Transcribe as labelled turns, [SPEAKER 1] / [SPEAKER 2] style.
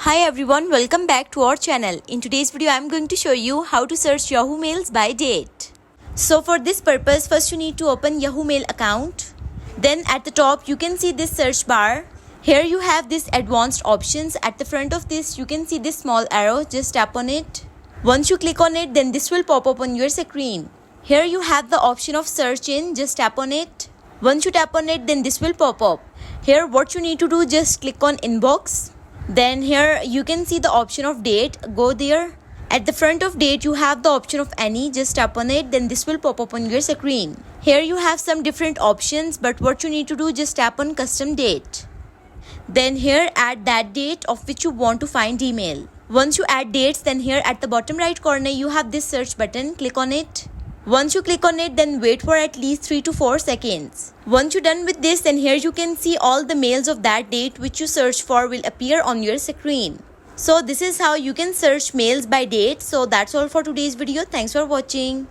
[SPEAKER 1] Hi everyone, welcome back to our channel. In today's video, I'm going to show you how to search Yahoo mails by date. So for this purpose, first you need to open Yahoo Mail account. Then at the top, you can see this search bar. Here you have this advanced options. At the front of this, you can see this small arrow. Just tap on it. Once you click on it, then this will pop up on your screen. Here you have the option of search in. Just tap on it. Once you tap on it, then this will pop up. Here what you need to do, just click on inbox. Then here you can see the option of date. Go there. At the front of date, you have the option of any. Just tap on it. Then this will pop up on your screen. Here you have some different options, but what you need to do, just tap on custom date. Then here add that date of which you want to find email. Once you add dates, then here at the bottom right corner, you have this search button. Click on it. Once you click on it, then wait for at least 3 to 4 seconds. Once you're done with this, then here you can see all the mails of that date which you searched for will appear on your screen. So this is how you can search mails by date. So that's all for today's video. Thanks for watching.